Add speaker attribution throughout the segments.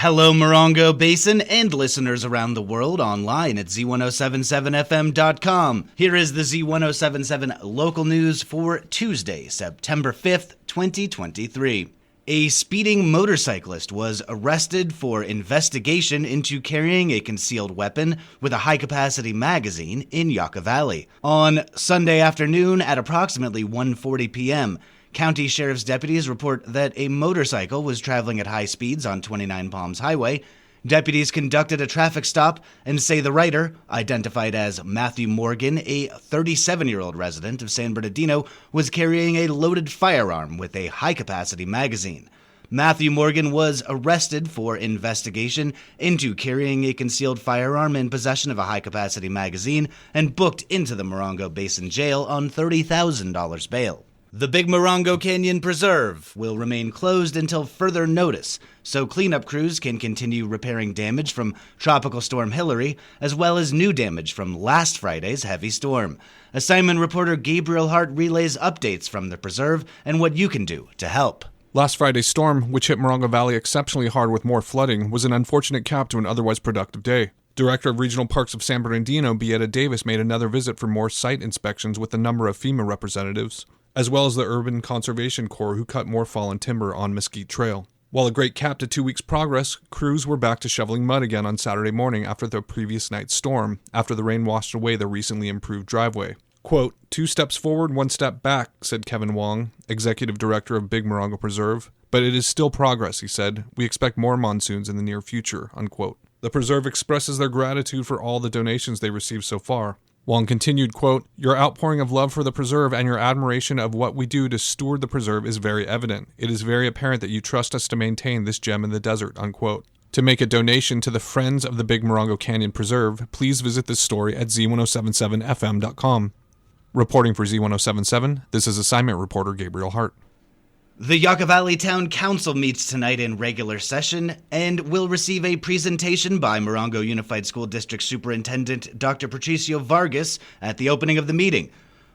Speaker 1: Hello, Morongo Basin and listeners around the world online at Z107.7fm.com. Here is the Z107.7 local news for Tuesday, September 5th, 2023. A speeding motorcyclist was arrested for investigation into carrying a concealed weapon with a high-capacity magazine in Yucca Valley. On Sunday afternoon at approximately 1:40 p.m., County Sheriff's deputies report that a motorcycle was traveling at high speeds on 29 Palms Highway. Deputies conducted a traffic stop and say the rider, identified as Matthew Morgan, a 37-year-old resident of San Bernardino, was carrying a loaded firearm with a high-capacity magazine. Matthew Morgan was arrested for investigation into carrying a concealed firearm in possession of a high-capacity magazine and booked into the Morongo Basin Jail on $30,000 bail. The Big Morongo Canyon Preserve will remain closed until further notice, so cleanup crews can continue repairing damage from Tropical Storm Hilary, as well as new damage from last Friday's heavy storm. Assignment reporter Gabriel Hart relays updates from the preserve and what you can do to help.
Speaker 2: Last Friday's storm, which hit Morongo Valley exceptionally hard with more flooding, was an unfortunate cap to an otherwise productive day. Director of Regional Parks of San Bernardino, Beata Davis, made another visit for more site inspections with a number of FEMA representatives, as well as the Urban Conservation Corps, who cut more fallen timber on Mesquite Trail. While a great cap to 2 weeks' progress, crews were back to shoveling mud again on Saturday morning after the previous night's storm, after the rain washed away the recently improved driveway. Quote, 2 steps forward, 1 step back, said Kevin Wong, executive director of Big Morongo Preserve. But it is still progress, he said. We expect more monsoons in the near future, unquote. The preserve expresses their gratitude for all the donations they received so far. Wong continued, quote, your outpouring of love for the preserve and your admiration of what we do to steward the preserve is very evident. It is very apparent that you trust us to maintain this gem in the desert, unquote. To make a donation to the Friends of the Big Morongo Canyon Preserve, please visit this story at Z107.7fm.com. Reporting for Z107.7, this is assignment reporter Gabriel Hart.
Speaker 1: The Yucca Valley Town Council meets tonight in regular session and will receive a presentation by Morongo Unified School District Superintendent Dr. Patricio Vargas at the opening of the meeting.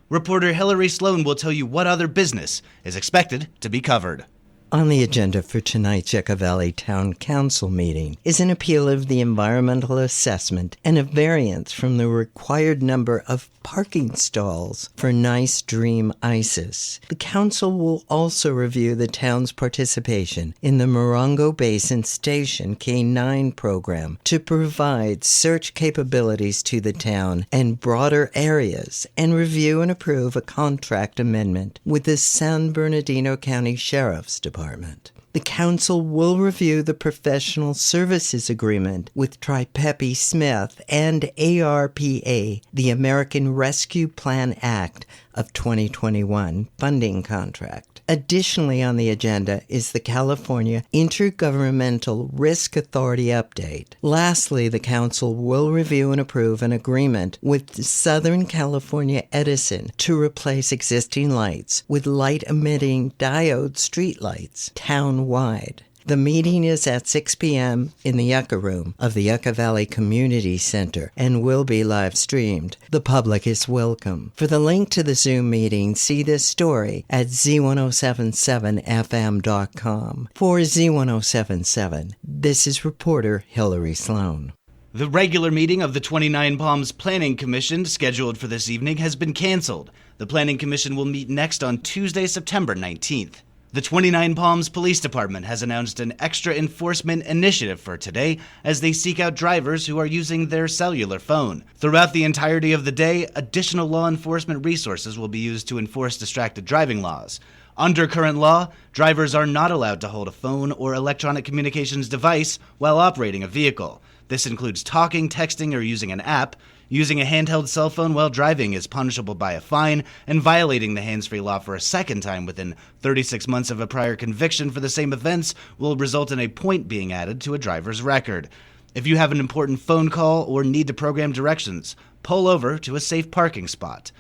Speaker 1: Reporter Hillary Sloan will tell you what other business is expected to be covered.
Speaker 3: On the agenda for tonight's Yucca Valley Town Council meeting is an appeal of the environmental assessment and a variance from the required number of parking stalls for Nice Dream ISIS. The council will also review the town's participation in the Morongo Basin Station K-9 program to provide search capabilities to the town and broader areas, and review and approve a contract amendment with the San Bernardino County Sheriff's Department. The council will review the professional services agreement with Tripepi Smith and ARPA, the American Rescue Plan Act of 2021 funding contract. Additionally on the agenda is the California Intergovernmental Risk Authority update. Lastly, the council will review and approve an agreement with Southern California Edison to replace existing lights with light-emitting diode streetlights town-wide. The meeting is at 6 p.m. in the Yucca Room of the Yucca Valley Community Center and will be live streamed. The public is welcome. For the link to the Zoom meeting, see this story at Z107.7fm.com. For Z107.7, this is reporter Hillary Sloan.
Speaker 1: The regular meeting of the 29 Palms Planning Commission scheduled for this evening has been canceled. The Planning Commission will meet next on Tuesday, September 19th. The 29 Palms Police Department has announced an extra enforcement initiative for today as they seek out drivers who are using their cellular phone. Throughout the entirety of the day, additional law enforcement resources will be used to enforce distracted driving laws. Under current law, drivers are not allowed to hold a phone or electronic communications device while operating a vehicle. This includes talking, texting, or using an app. Using a handheld cell phone while driving is punishable by a fine, and violating the hands-free law for a second time within 36 months of a prior conviction for the same offense will result in a point being added to a driver's record. If you have an important phone call or need to program directions, pull over to a safe parking spot.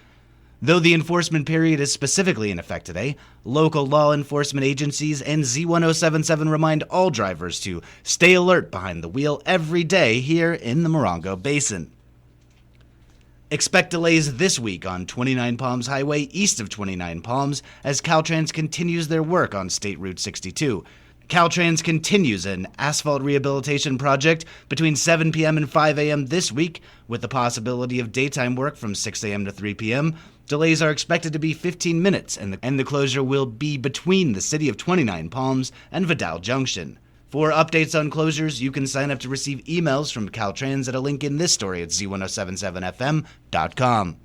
Speaker 1: Though the enforcement period is specifically in effect today, local law enforcement agencies and Z107.7 remind all drivers to stay alert behind the wheel every day here in the Morongo Basin. Expect delays this week on 29 Palms Highway east of 29 Palms as Caltrans continues their work on State Route 62. Caltrans continues an asphalt rehabilitation project between 7 p.m. and 5 a.m. this week, with the possibility of daytime work from 6 a.m. to 3 p.m. Delays are expected to be 15 minutes, and the closure will be between the city of 29 Palms and Vidal Junction. For updates on closures, you can sign up to receive emails from Caltrans at a link in this story at Z107.7fm.com.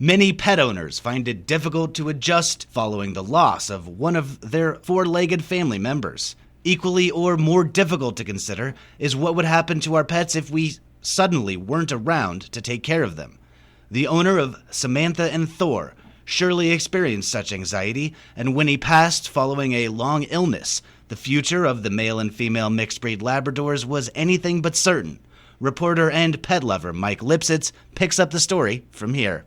Speaker 1: Many pet owners find it difficult to adjust following the loss of one of their four-legged family members. Equally or more difficult to consider is what would happen to our pets if we suddenly weren't around to take care of them. The owner of Samantha and Thor surely experienced such anxiety, and when he passed following a long illness, the future of the male and female mixed-breed Labradors was anything but certain. Reporter and pet lover Mike Lipsitz picks up the story from here.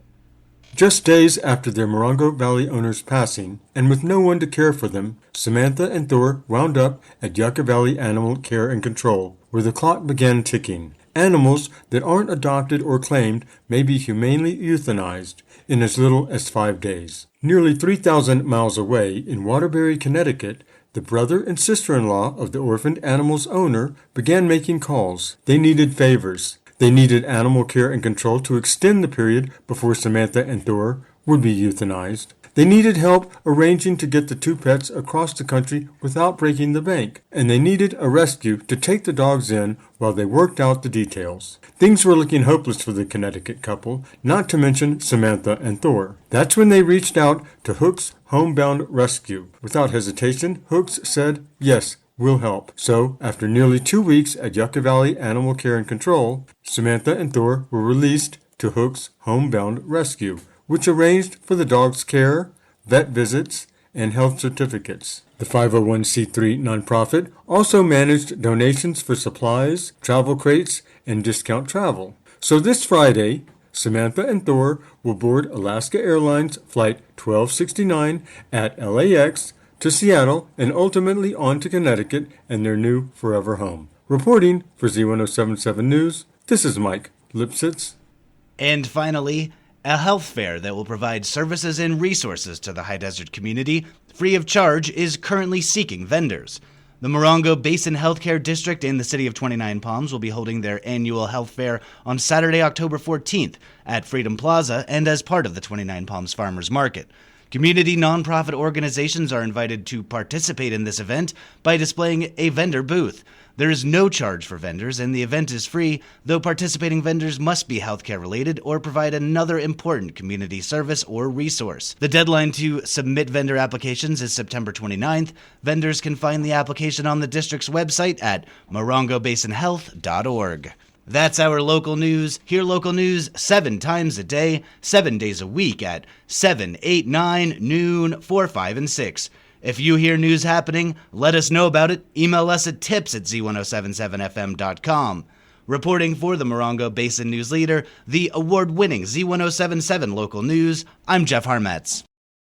Speaker 4: Just days after their Morongo Valley owner's passing, and with no one to care for them, Samantha and Thor wound up at Yucca Valley Animal Care and Control, where the clock began ticking. Animals that aren't adopted or claimed may be humanely euthanized in as little as 5 days. Nearly 3,000 miles away in Waterbury, Connecticut, the brother and sister-in-law of the orphaned animal's owner began making calls. They needed favors. They needed animal care and control to extend the period before Samantha and Thor would be euthanized. They needed help arranging to get the two pets across the country without breaking the bank. And they needed a rescue to take the dogs in while they worked out the details. Things were looking hopeless for the Connecticut couple, not to mention Samantha and Thor. That's when they reached out to Hook's Homebound Rescue. Without hesitation, Hooks said, "Yes, we'll help." So, after nearly 2 weeks at Yucca Valley Animal Care and Control, Samantha and Thor were released to Hook's Homebound Rescue, which arranged for the dog's care, vet visits, and health certificates. The 501c3 nonprofit also managed donations for supplies, travel crates, and discount travel. So this Friday, Samantha and Thor will board Alaska Airlines Flight 1269 at LAX to Seattle and ultimately on to Connecticut and their new forever home. Reporting for Z107.7 News, this is Mike Lipsitz.
Speaker 1: And finally, a health fair that will provide services and resources to the high desert community free of charge is currently seeking vendors. The Morongo Basin Healthcare District and the City of 29 Palms will be holding their annual health fair on Saturday, October 14th at Freedom Plaza and as part of the 29 Palms Farmers Market. Community nonprofit organizations are invited to participate in this event by displaying a vendor booth. There is no charge for vendors, and the event is free, though participating vendors must be healthcare related or provide another important community service or resource. The deadline to submit vendor applications is September 29th. Vendors can find the application on the district's website at morongobasinhealth.org. That's our local news. Hear local news 7 times a day, 7 days a week at 7, 8, 9, noon, 4, 5, and 6. If you hear news happening, let us know about it. Email us at tips@z1077fm.com. Reporting for the Morongo Basin News Leader, the award-winning Z1077 Local News, I'm Jeff Harmetz.